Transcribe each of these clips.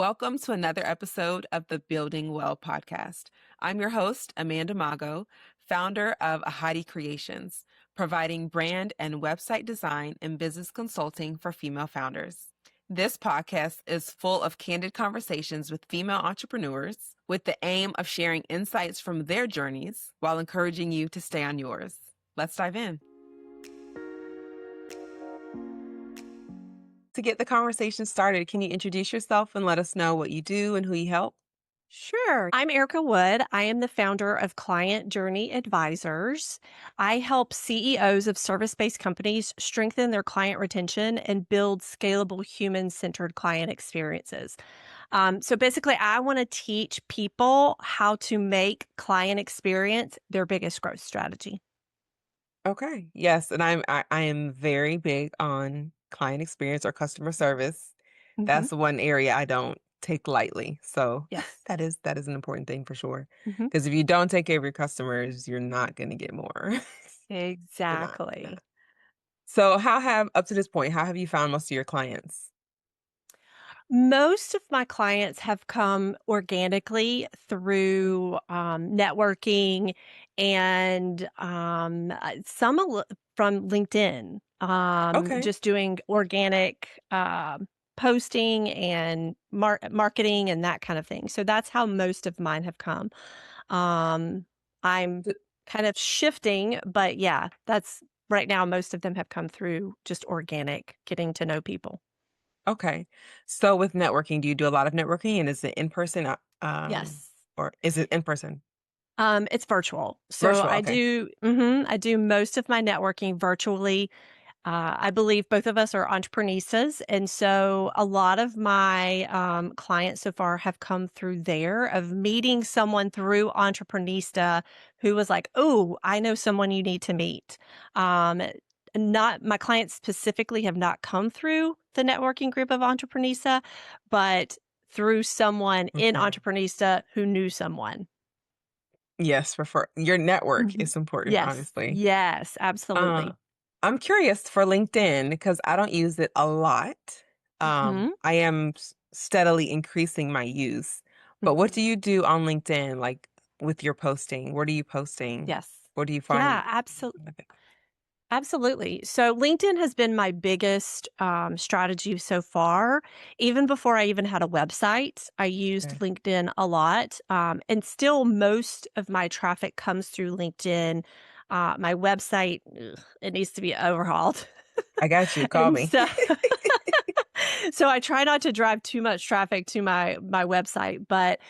Welcome to another episode of the Building Well podcast. I'm your host, Amanda Magho, founder of Ahadi Creations, providing brand and website design and business consulting for female founders. This podcast is full of candid conversations with female entrepreneurs with the aim of sharing insights from their journeys while encouraging you to stay on yours. Let's dive in. To get the conversation started, can you introduce yourself and let us know what you do and who you help? Sure. I'm Erica Wood. I am the founder of Client Journey Advisors. I help CEOs of service based companies strengthen their client retention and build scalable human centered client experiences. So basically, I want to teach people how to make client experience their biggest growth strategy. Okay. Yes, and I am very big on client experience or customer service. Hmm. That's one area I don't take lightly. So Yes. that is an important thing for sure. Hmm. Because if you don't take care of your customers, you're not going to get more. You're not. Yeah. Exactly. So how have up to this point, how have you found most of your clients? Most of my clients have come organically through networking and some from LinkedIn, Okay. just doing organic posting and marketing and that kind of thing. So that's how most of mine have come. Um, I'm Th- kind of shifting, but yeah, that's right now. Most of them have come through just organic, getting to know people. Okay. So with networking, do you do a lot of networking and is it in person Yes. or is it in person? It's virtual. So Virtual. I Okay. do I do most of my networking virtually. I believe both of us are entrepreneuses, and so a lot of my clients so far have come through there of meeting someone through Entreprenista who was like, "Oh, I know someone you need to meet." Um, Not my clients specifically have not come through the networking group of Entreprenista, but through someone in Okay. Entreprenista who knew someone. Yes, refer your network Mhm. is important, Yes. honestly. Yes, Uh, absolutely. I'm curious for LinkedIn because I don't use it a lot. Mhm, I am steadily increasing my use. But what do mhm. you do on LinkedIn, like with your posting? What are you posting? Yes. What do you Yeah, find? absolutely. So LinkedIn has been my biggest, strategy so far. Even before I even had a website, I used Okay. LinkedIn a lot, and still most of my traffic comes through LinkedIn. My website, it needs to be overhauled. I got you. Call And me. so so I try not to drive too much traffic to my website, but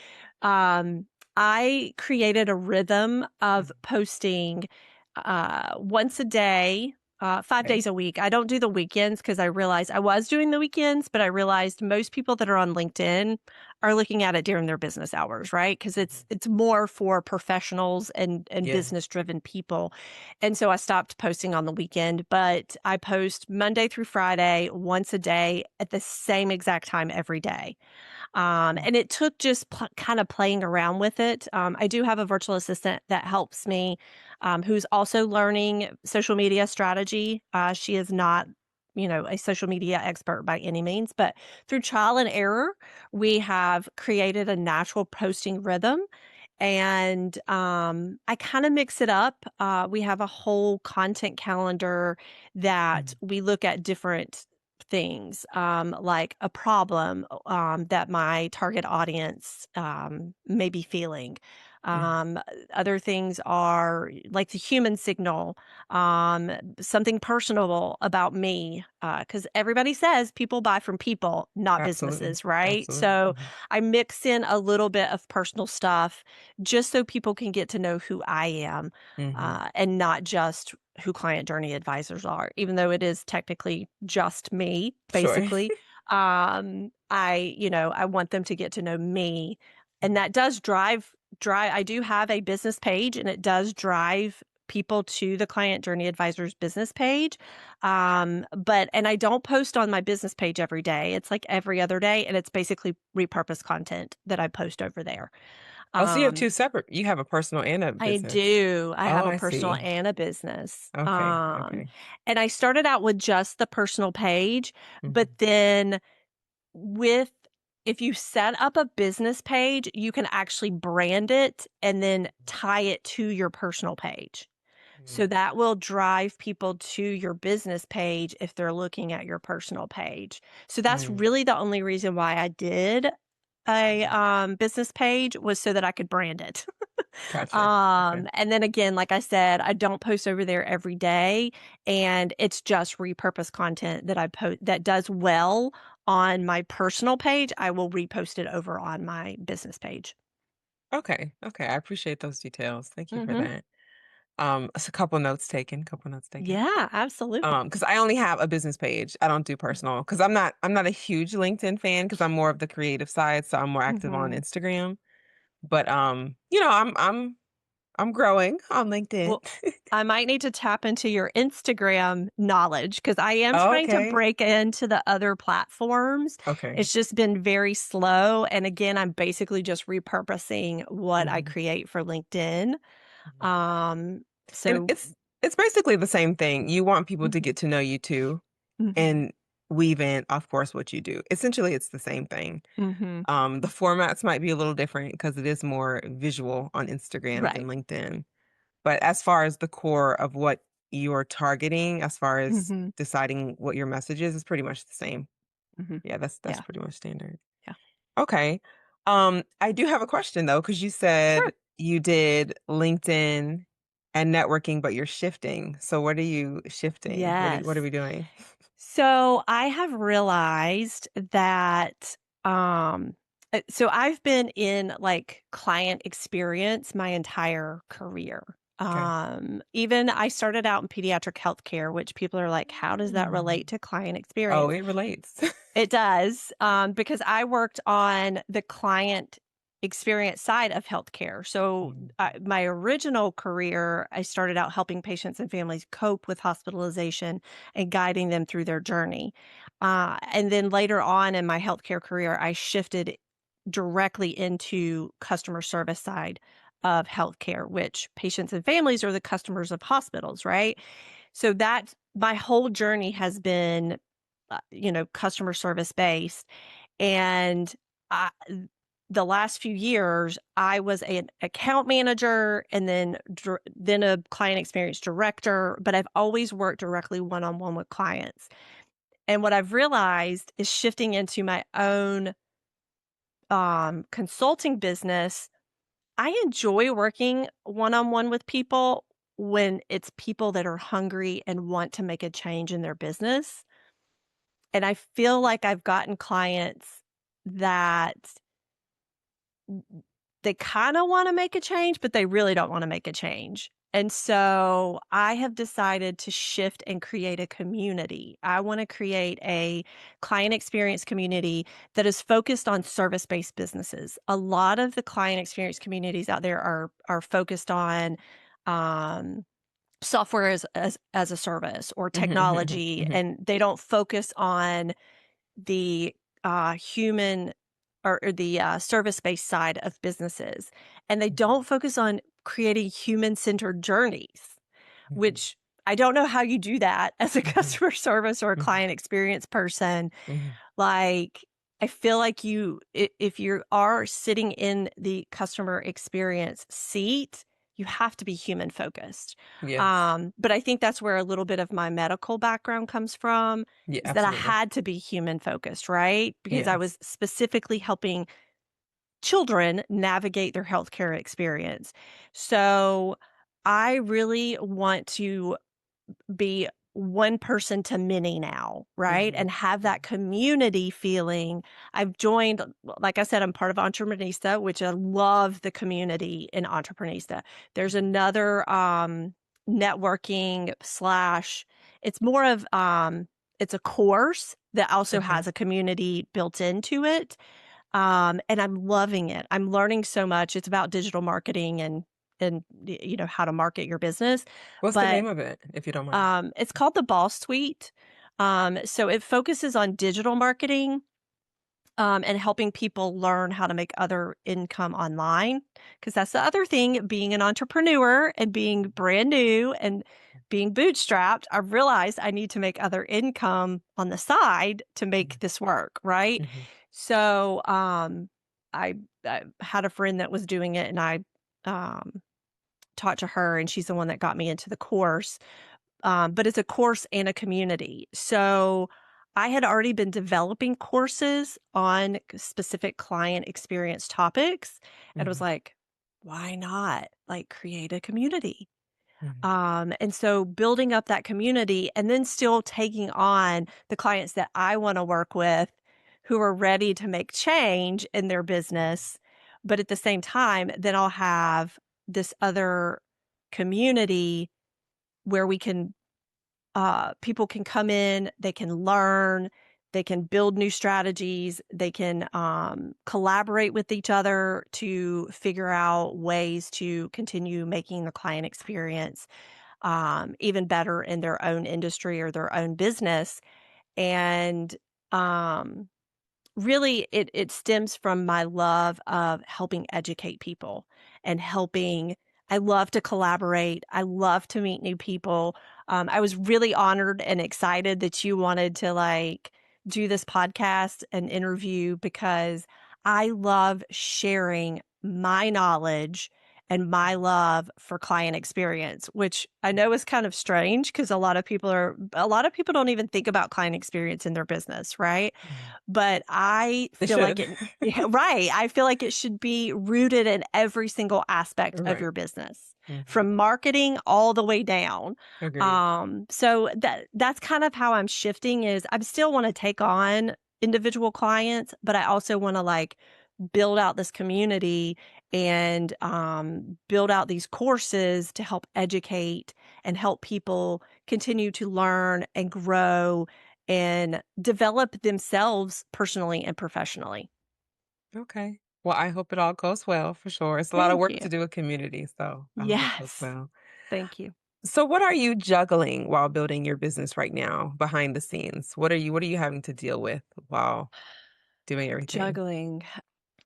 I created a rhythm of posting once a day, 5 days Okay. a week. I don't do the weekends because I realized I was doing the weekends, but I realized most people that are on LinkedIn are looking at it during their business hours, right? Because Mhm. it's more for professionals and Yeah. business driven people. And so I stopped posting on the weekend, but I post Monday through Friday once a day at the same exact time every day. And it took just kind of playing around with it. I do have a virtual assistant that helps me, who's also learning social media strategy. She is not, a social media expert by any means, but through trial and error, we have created a natural posting rhythm. And I kind of mix it up. We have a whole content calendar that Mhm. we look at different things, like a problem that my target audience may be feeling. Mhm. Um, Other things are like the human signal, um, something personable about me, because everybody says people buy from people, not Absolutely. businesses, right? Absolutely. So Mhm. I mix in a little bit of personal stuff just so people can get to know who I am, Mhm. and not just who client journey advisors are, even though it is technically just me, Sure. basically. I want them to get to know me. And that does drive. I do have a business page and it does drive people to the client journey advisors business page. And I don't post on my business page every day. It's like every other day. And it's basically repurposed content that I post over there. Oh, so you have Um, 2 separate you have a personal and a I business. do. I Oh, have a I personal see. and a business. Okay, okay. And I started out with just the personal page, but Mhm. then with if you set up a business page, you can actually brand it and then tie it to your personal page. So Mm, that will drive people to your business page if they're looking at your personal page. So that's mm, really the only reason why I did a mhm. business page, was so that I could brand it. Gotcha. Okay. And then again, like I said, I don't post over there every day, and it's just repurposed content that I post that does well on my personal page. I will repost it over on my business page. Okay. Okay. I appreciate those details. Thank you for Mhm. that. It's a couple notes taken, couple notes taken. Yeah, absolutely. Because I only have a business page. I don't do personal because I'm not a huge LinkedIn fan because I'm more of the creative side, so I'm more active on Mhm. Instagram. But I'm growing on LinkedIn. Well, I might need to tap into your Instagram knowledge, because I am trying to Okay. break into the other platforms. Okay. It's just been very slow. And again, I'm basically just repurposing what I Mhm, create for LinkedIn. mhm. Um, And so it's basically the same thing. You want people to Mhm, get to know you too mhm, and weave in, of course, what you do. Essentially, it's the same thing. mhm. The formats might be a little different because it is more visual on Instagram than Right. LinkedIn. But as far as the core of what you're targeting, as far as Mhm, deciding what your message is pretty much the same. mhm. Yeah, that's Yeah, pretty much standard. yeah. Okay. I do have a question though, because you Sure. said you did LinkedIn and networking, but you're shifting. So what are you shifting? What are Yes. we doing? So I have realized that so I've been in like client experience my entire career. Okay. Even I started out in pediatric healthcare, which people are like, how does that relate Mm. to client Oh, experience? it relates. It does, because I worked on the client experience side of healthcare. So, Mhm, my original career, I started out helping patients and families cope with hospitalization and guiding them through their journey. And then later on in my healthcare career, I shifted directly into customer service side of healthcare, which patients and families are the customers of hospitals, right? So that's my whole journey has been, customer service based. And I, the last few years, I was an account manager and then a client experience director, but I've always worked directly one on one with clients. And what I've realized is shifting into my own consulting business, I enjoy working one on one with people when it's people that are hungry and want to make a change in their business. And I feel like I've gotten clients that they kind of want to make a change, but they really don't want to make a change. And so I have decided to shift and create a community. I want to create a client experience community that is focused on service-based businesses. A lot of the client experience communities out there are focused on um, software as a service or mhm, mhm, technology, mhm, and they don't focus on the human or the service-based side of businesses, and they mhm, don't focus on creating human-centered journeys, mhm, which I don't know how you do that as a mhm, customer service or a mhm, client experience person. mhm. Like, I feel like if you are sitting in the customer experience seat, you have to be human focused. Yes. But I think that's where a little bit of my medical background comes from, Yeah, is that I absolutely. had to be human focused, right? Because I Yes. was specifically helping children navigate their healthcare experience. So I really want to be one person to many now, right? Mhm, And have that mhm, community feeling. I've joined, like I said, I'm part of Entreprenista, which I love the community in Entreprenista. There's mhm, another networking slash, it's more of it's a course that also okay. has a community built into it. And I'm loving it. I'm learning so much. It's about digital marketing and how to market your business. What's the But name of it, if you don't mind? it's called the Boss Suite. So it focuses on digital marketing, and helping people learn how to make other income online. Because that's the other thing, being an entrepreneur and being brand new and being bootstrapped, I realized I need to make other income on the side to Mhm, make this work, right? mhm, So, I had a friend that was doing it, and I um, talked to her, and she's the one that got me into the course. But it's a course and a community. So I had already been developing courses on specific client experience topics, and was Mhm, like, why not like create a community? mhm, And so building up that community and then still taking on the clients that I want to work with who are ready to make change in their business. But at the same time, then I'll have this other community where we can people can come in, they can learn, they can build new strategies, they can collaborate with each other to figure out ways to continue making the client experience even better in their own industry or their own business. And um, really, it stems from my love of helping educate people and helping. I love to collaborate. I love to meet new people. I was really honored and excited that you wanted to like do this podcast and interview because I love sharing my knowledge and my love for client experience, which I know is kind of strange because a lot of people don't even think about client experience in their business, right? mhm. But I They feel like should. it yeah, right. I feel like it should be rooted in every single aspect of Right. your business, Mhm. from marketing all the way down. Agreed. So that's kind of how I'm shifting is I still want to take on individual clients, but I also want to like build out this community and build out these courses to help educate and help people continue to learn and grow and develop themselves personally and professionally. Okay. Well, I hope it all goes well for sure. It's a lot of Thank work you. to do a community, so I hope it goes Yes. well. Thank you. So what are you juggling while building your business right now behind the scenes? What are you having to deal with while doing everything? Juggling.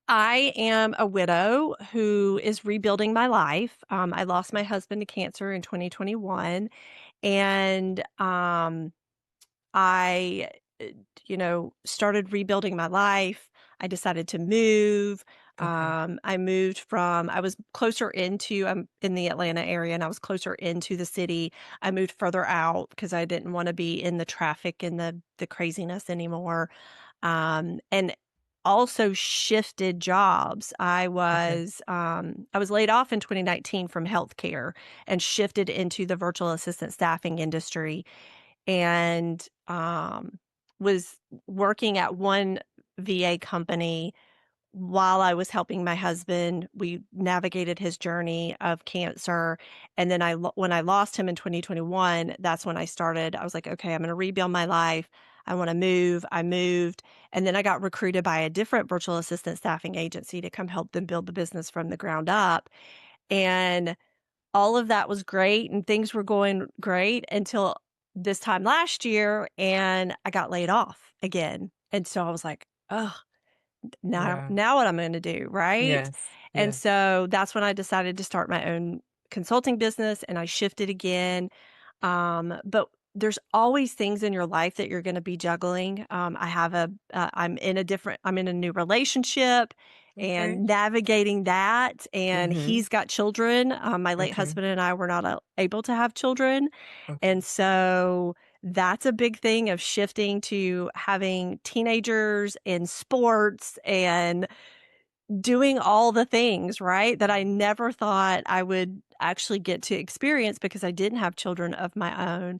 I am a widow who is rebuilding my life. I lost my husband to cancer in 2021, and I, uh, started rebuilding my life. I decided to move. Okay. I was closer into, I'm in the Atlanta area and I was closer into the city. I moved further out because I didn't want to be in the traffic and the craziness anymore. And also shifted jobs. Okay. I was laid off in 2019 from healthcare and shifted into the virtual assistant staffing industry and was working at one VA company while I was helping my husband. We navigated his journey of cancer. And then when I lost him in 2021, that's when I was like, okay, I'm going to rebuild my life. I want to move. I moved. And then I got recruited by a different virtual assistant staffing agency to come help them build the business from the ground up. And all of that was great and things were going great until this time last year and I got laid off again. And so I was like, oh, Yeah. now what I'm gonna do, right? Yes. And Yes. so that's when I decided to start my own consulting business and I shifted again. But there's always things in your life that you're gonna be juggling. I'm in a new relationship Okay. and navigating that, and Mhm. he's got children. My late Okay. husband and I were not able to have children, and Okay. so that's a big thing of shifting to having teenagers in sports and doing all the things, right, that I never thought I would actually get to experience because I didn't have children of my own.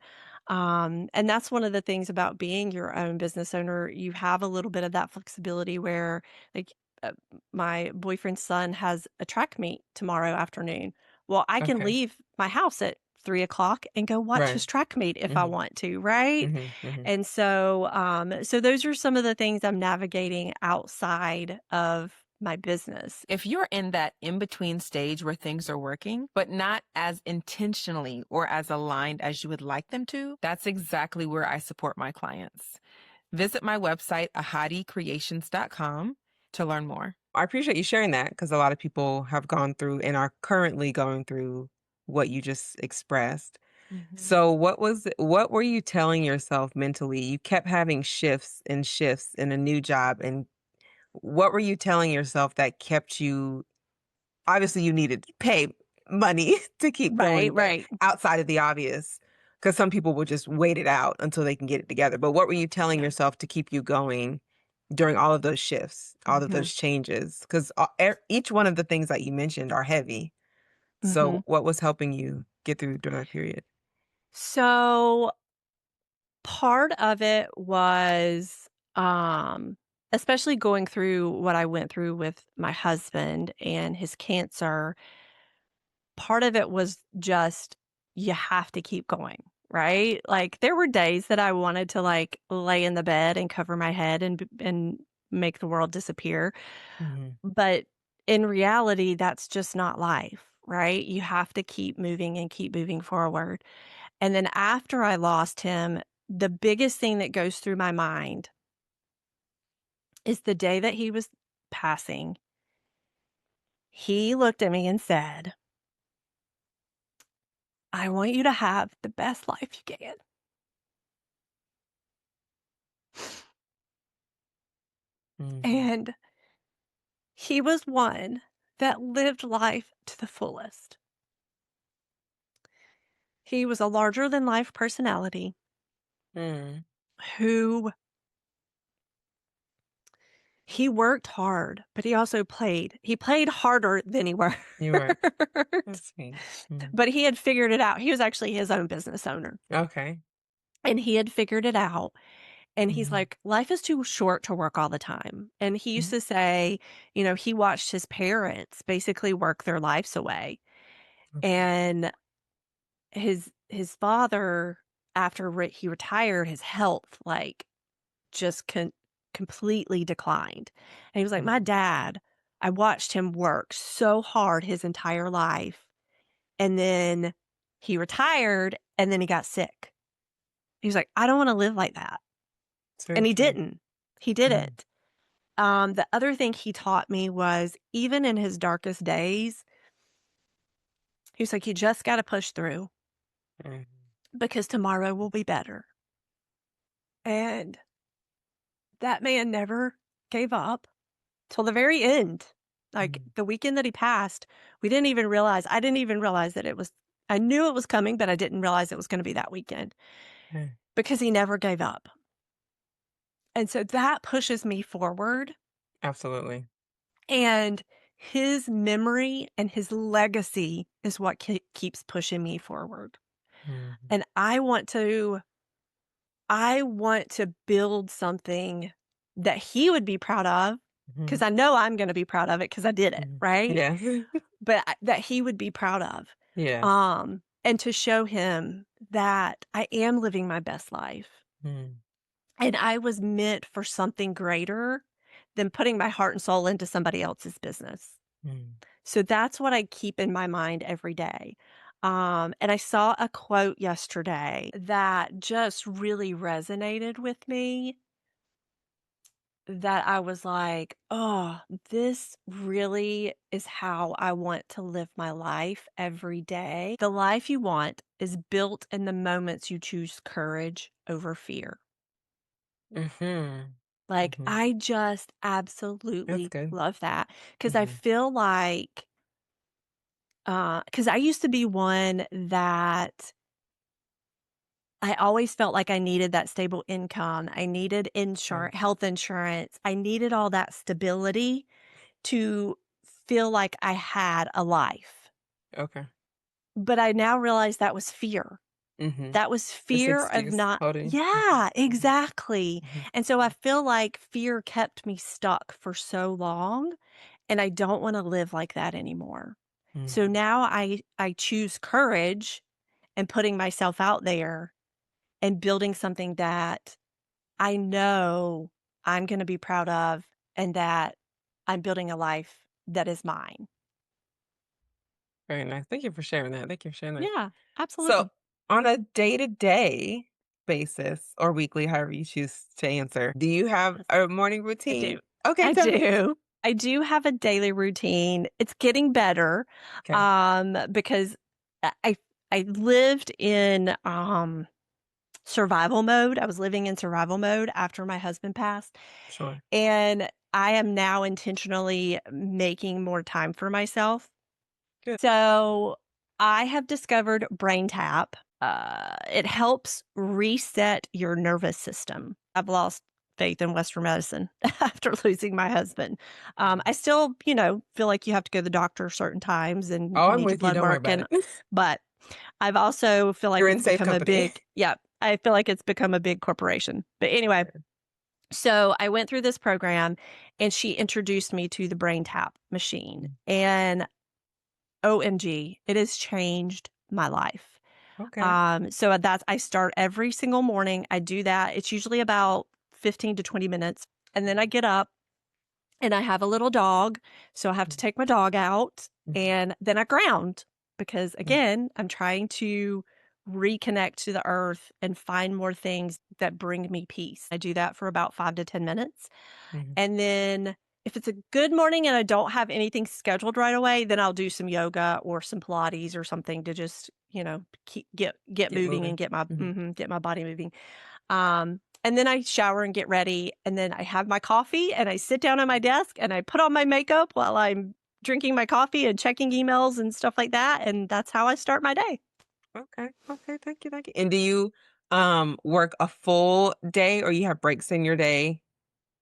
And that's one of the things about being your own business owner. You have a little bit of that flexibility where, like, uh, my boyfriend's son has a track meet tomorrow afternoon. Well, I can Okay. leave my house at 3 o'clock and go watch Right. his track meet if I Mhm. want to, right? Mhm. Mhm. And so, so those are some of the things I'm navigating outside of my business. If you're in that in between stage where things are working, but not as intentionally or as aligned as you would like them to, that's exactly where I support my clients. Visit my website, ahadicreations.com, to learn more. I appreciate you sharing that because a lot of people have gone through and are currently going through what you just expressed. Mhm. So what were you telling yourself mentally? You kept having shifts and shifts in a new job and what were you telling yourself that kept you obviously, you needed to pay money to keep Right, going, but right. outside of the obvious, because some people will just wait it out until they can get it together. But what were you telling Yeah. yourself to keep you going during all of those shifts, all of Mhm. those changes? Because each one of the things that you mentioned are heavy. So, Mhm. what was helping you get through during that period? So, part of it was, um, especially going through what I went through with my husband and his cancer, part of it was just you have to keep going, right? Like, there were days that I wanted to, like, lay in the bed and cover my head and make the world disappear, Mhm. but in reality, that's just not life, right? You have to keep moving and keep moving forward. And then after I lost him, the biggest thing that goes through my mind is the day that he was passing, he looked at me and said, "I want you to have the best life you can." Mhm. And he was one that lived life to the fullest. He was a larger than life personality Mm. who he worked hard, but he also played. He played harder than he worked. You're right. That's sweet. Mhm. But he had figured it out. He was actually his own business owner, Okay. and he had figured it out. And he's Mhm. like, "Life is too short to work all the time." And he used Mhm. to say, he watched his parents basically work their lives away. Okay. And his father, after he retired, his health, like, just completely declined. And he was like, "My Mhm. dad, I watched him work so hard his entire life, and then he retired, and then he got sick." He was like, "I don't wanna live like that." It's very And he true. didn't. He Mhm. didn't. The other thing he taught me was even in his darkest days, he was like, "You just gotta push through Mhm. because tomorrow will be better." And that man never gave up till the very end. Like, Mhm. the weekend that he passed, I didn't even realize that I knew it was coming, but I didn't realize it was gonna be that weekend Mm. because he never gave up. And so that pushes me forward, Absolutely. and his memory and his legacy is what keeps pushing me forward. Mhm. And I want to build something that he would be proud of, because Mhm. I know I'm gonna be proud of it because I did it, Mhm. right? Yes. But that he would be proud of. Yes. And to show him that I am living my best life, Mm. and I was meant for something greater than putting my heart and soul into somebody else's business. Mm. So that's what I keep in my mind every day. And I saw a quote yesterday that just really resonated with me, that I was like, "Oh, this really is how I want to live my life every day." The life you want is built in the moments you choose courage over fear. Mhm. Like, Mhm. I just That's absolutely good. love that because I Mhm. feel like, because I used to be one that I always felt like I needed that stable income. I needed Right. health insurance. I needed all that stability to feel like I had a life. Okay. But I now realize that was fear. Mhm. That was This fear of excuse not. holding. Mhm. Yeah, Mhm. exactly. Mhm. And so I feel like fear kept me stuck for so long, and I don't wanna live like that anymore. So Mhm. now I choose courage and putting myself out there and building something that I know I'm gonna be proud of, and that I'm building a life that is mine. Very nice. Thank you for sharing that. Thank you for sharing that. Yeah, So, absolutely. on a day-to-day basis or weekly, however you choose to answer, do you have Yes, a morning I do. routine? Okay, I tell me. do. I do have a daily routine. It's getting better, Okay, because I lived in, survival mode. I was living in survival mode after my husband passed, sure. and I am now intentionally making more time for myself. Good. So I have discovered Brain Tap. It helps reset your nervous system. I've lost faith in Western medicine after losing my husband. I still, feel like you have to go to the doctor certain times and Oh, you I'm need your with you. blood Don't worry work, about and it. but I've also feel like You're in it's safe become a company. big, yeah. I feel like it's become a big corporation. But anyway, so I went through this program, and she introduced me to the Brain Tap machine, and OMG, it has changed my life. Okay. So that's I start every single morning. I do that. It's usually about 15 to 20 minutes. And then I get up and I have a little dog. So I have to take my dog out, Mhm. and then I ground because, Mhm. again, I'm trying to reconnect to the earth and find more things that bring me peace. I do that for about 5 to 10 minutes. Mhm. And then if it's a good morning and I don't have anything scheduled right away, then I'll do some yoga or some Pilates or something to just, keep get Get moving and moving. Mhm. get my body moving. And then I shower and get ready, and then I have my coffee and I sit down at my desk and I put on my makeup while I'm drinking my coffee and checking emails and stuff like that, and that's how I start my day. Okay. Okay. Thank you. Thank you. And do you work a full day or you have breaks in your day?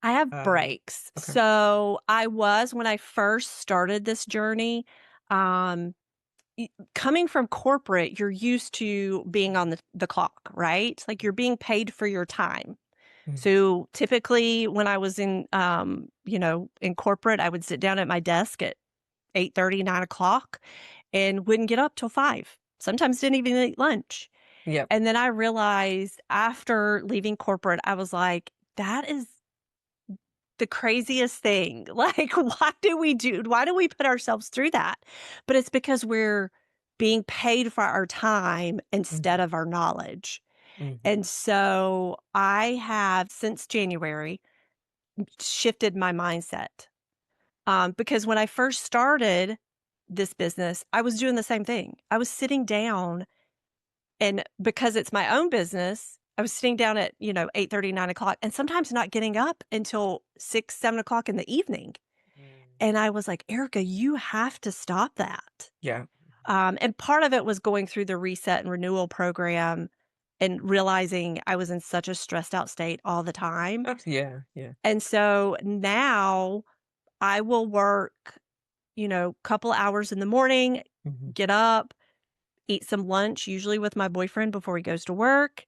I have Uh, breaks. okay. So I was when I first started this journey, um, coming from corporate, you're used to being on the clock, right? Like you're being paid for your time. Mhm. So typically when I was in corporate, I would sit down at my desk at 8:30, 9 o'clock, and wouldn't get up till 5. Sometimes didn't even eat lunch. Yep. And then I realized after leaving corporate, I was like, that is the craziest thing. Like, why do we put ourselves through that? But it's because we're being paid for our time instead Mhm. of our knowledge. Mhm. And so I have, since January, shifted my mindset. Because when I first started this business, I was doing the same thing. I was sitting down, and because it's my own business, I was sitting down at, 8:30, 9 o'clock, and sometimes not getting up until 6, 7 o'clock in the evening. Mm. And I was like, Erica, you have to stop that. Yeah. And part of it was going through the reset and renewal program and realizing I was in such a stressed out state all the time. Yeah. Yeah. And so now I will work, couple hours in the morning, Mhm. get up, eat some lunch, usually with my boyfriend before he goes to work.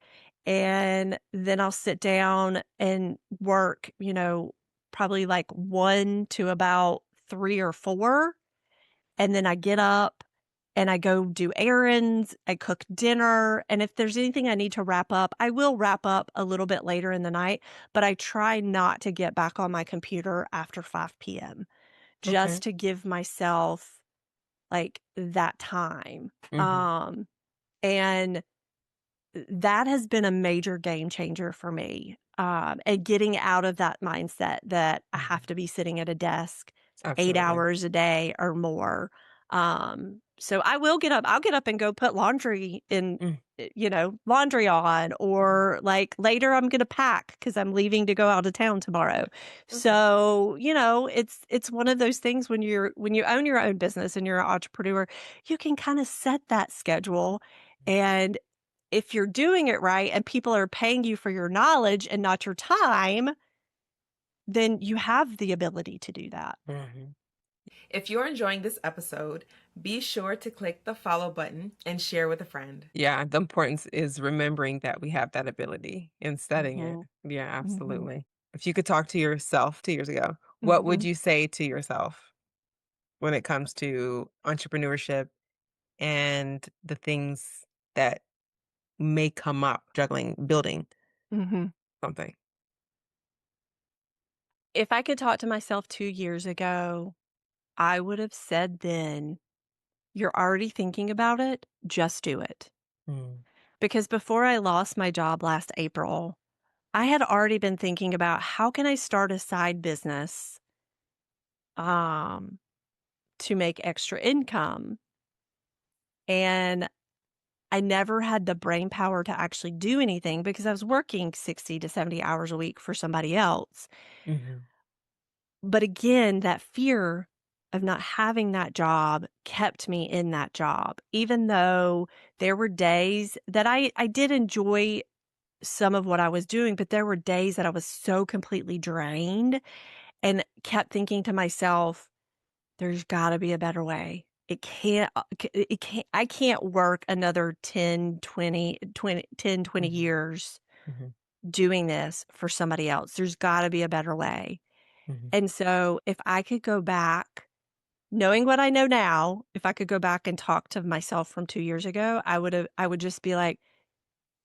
And then I'll sit down and work, probably like 1 to about 3 or 4. And then I get up and I go do errands, I cook dinner, and if there's anything I need to wrap up, I will wrap up a little bit later in the night, but I try not to get back on my computer after 5 p.m., Okay. just to give myself, like, that time. Mhm. And that has been a major game changer for me, and getting out of that mindset that I have Mhm. to be sitting at a desk 8 Absolutely. hours a day or more. So I will get up. I'll get up and go put laundry in, Mm. laundry on, Mhm. or like later I'm going to pack because I'm leaving to go out of town tomorrow. Okay. So, it's one of those things when you own your own business and you're an entrepreneur, you can kind of set that schedule. And if you're doing it right and people are paying you for your knowledge and not your time, then you have the ability to do that. Mhm. If you're enjoying this episode, be sure to click the follow button and share with a friend. Yeah, the importance is remembering that we have that ability and studying it. Mhm, Yeah, mhm, absolutely. If you could talk to yourself 2 years ago, what would mhm. you say to yourself when it comes to entrepreneurship and the things that may come up juggling, building Mhm. something? If I could talk to myself 2 years ago, I would have said then, "You're already thinking about it, just do it." Mm. Because before I lost my job last April, I had already been thinking about how can I start a side business, um, to make extra income, and I never had the brain power to actually do anything because I was working 60 to 70 hours a week for somebody else. Mhm. But again, that fear of not having that job kept me in that job, even though there were days that I did enjoy some of what I was doing, but there were days that I was so completely drained and kept thinking to myself, there's gotta be a better way. It can't I can't work another 10, 20 Mhm. years Mhm. doing this for somebody else. There's gotta be a better way. Mhm. And so if I could go back, knowing what I know now, if I could go back and talk to myself from 2 years ago, I would just be like,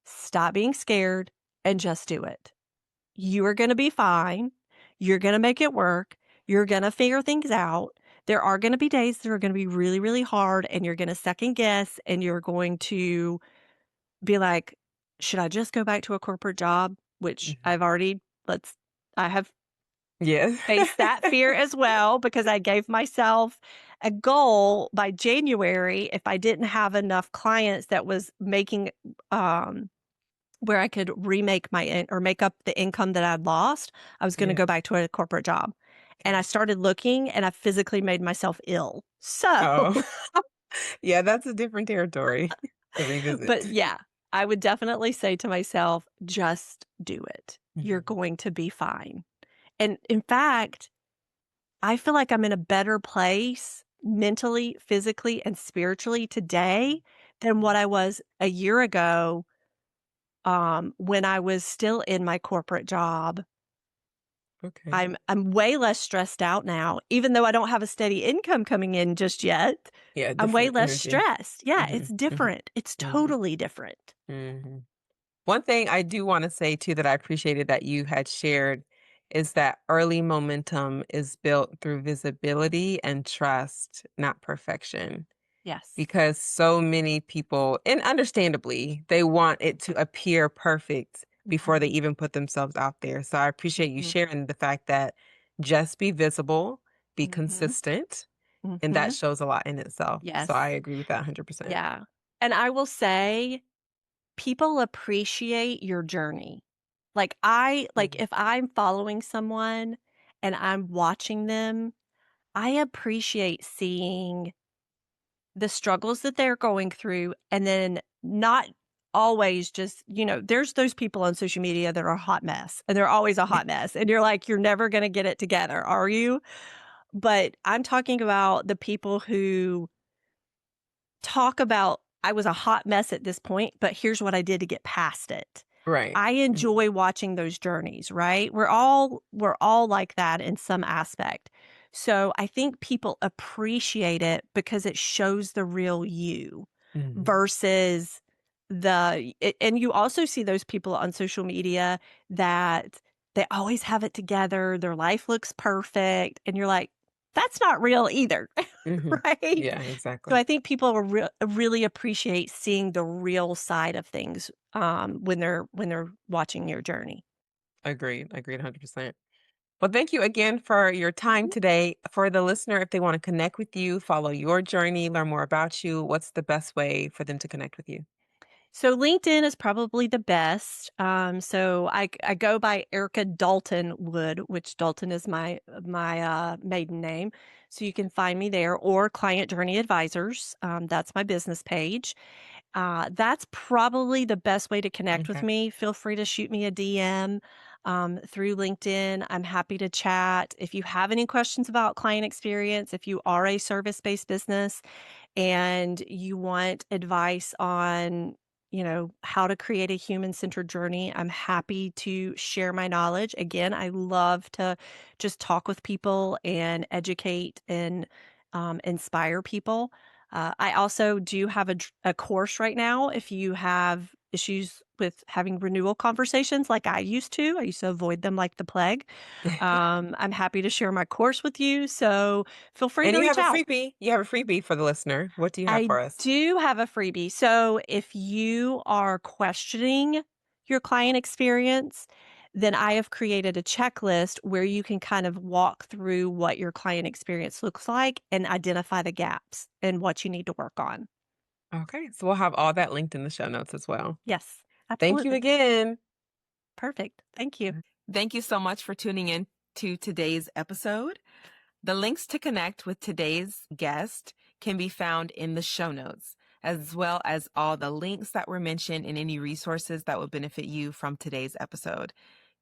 "Stop being scared and just do it. You are gonna be fine. You're gonna make it work. You're gonna figure things out. There are gonna be days that are gonna be really, really hard, and you're gonna second guess, and you're going to be like, 'Should I just go back to a corporate job?'" Which Mhm. I have Yes. faced that fear as well because I gave myself a goal by January if I didn't have enough clients that was making, um where I could remake my in or make up the income that I'd lost, I was gonna Yeah. go back to a corporate job. And I Okay. started looking, and I physically made myself ill. So, Oh, yeah, that's a different territory to but revisit. yeah, I would definitely say to myself, "Just do it. You're Mhm. going to be fine." And in fact, I feel like I'm in a better place mentally, physically, and spiritually today than what I was a year ago, when I was still in my corporate job. Okay. I'm way less stressed out now, even though I don't have a steady income coming in just yet. Yeah, I'm way different less energy. stressed. Yeah, it's Mhm. Mhm. different. It's Mhm. totally different. Mhm. One thing I do wanna say too that I appreciated that you had shared is that early momentum is built through visibility and trust, not perfection. Yes. Because so many people, and understandably, they want it to appear perfect before Mhm, they even put themselves out there. So I appreciate you mhm, sharing the fact that just be visible, be mhm, consistent, and that mhm. shows a lot in itself. So I Yes. agree with that 100%. Yeah. And I will say, people appreciate your journey. Mhm. If I'm following someone and I'm watching them, I appreciate seeing the struggles that they're going through, and then not always just, there's those people on social media that are a hot mess, and they're always a hot mess, and you're like, "You're never gonna get it together, are you?" But I'm talking about the people who talk about, "I was a hot mess at this point, but here's what I did to get past it." Right. I Mhm. enjoy watching those journeys, right? We're all like that in some aspect. So, I think people appreciate it because it shows the real you Mhm. versus and you also see those people on social media that they always have it together, their life looks perfect, and you're like, "That's not real either." Mhm. Right? Yeah, So exactly. I think people really appreciate seeing the real side of things, when they're watching your journey. Agreed. Agreed 100%. Well, thank you again for your time Mhm. today. For the listener, if they want to connect with you, follow your journey, learn more about you, what's the best way for them to connect with you? So LinkedIn is probably the best. I go by Erica Dalton Wood, which Dalton is my maiden name. So you can find me there, or Client Journey Advisors. That's my business page. That's probably the best way to connect with Okay. me. Feel free to shoot me a DM through LinkedIn. I'm happy to chat. If you have any questions about client experience, if you are a service based business and you want advice on, how to create a human centered journey, I'm happy to share my knowledge. Again, I love to just talk with people and educate and inspire people. I also do have a course right now. If you have issues with having renewal conversations like I used to avoid them like the plague. I'm happy to share my course with you. So feel free And to you reach have a out. freebie. You have a freebie for the listener. What do you have I for us? do have a freebie. So if you are questioning your client experience, then I have created a checklist where you can kind of walk through what your client experience looks like and identify the gaps and what you need to work on. Okay. So we'll have all that linked in the show notes as well. Yes, Thank you absolutely. again. Perfect. Thank you. Thank you so much for tuning in to today's episode. The links to connect with today's guest can be found in the show notes, as well as all the links that were mentioned and any resources that would benefit you from today's episode.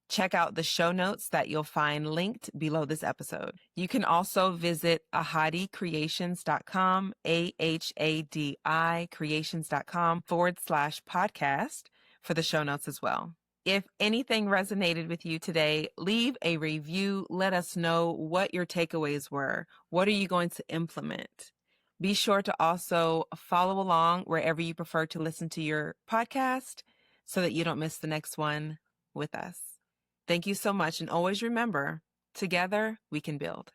Check out the show notes that you'll find linked below this episode. You can also visit ahadicreations.com, AHADI creations.com/podcast for the show notes as well. If anything resonated with you today, leave a review. Let us know what your takeaways were. What are you going to implement? Be sure to also follow along wherever you prefer to listen to your podcast so that you don't miss the next one with us. Thank you so much. And always remember, together we can build.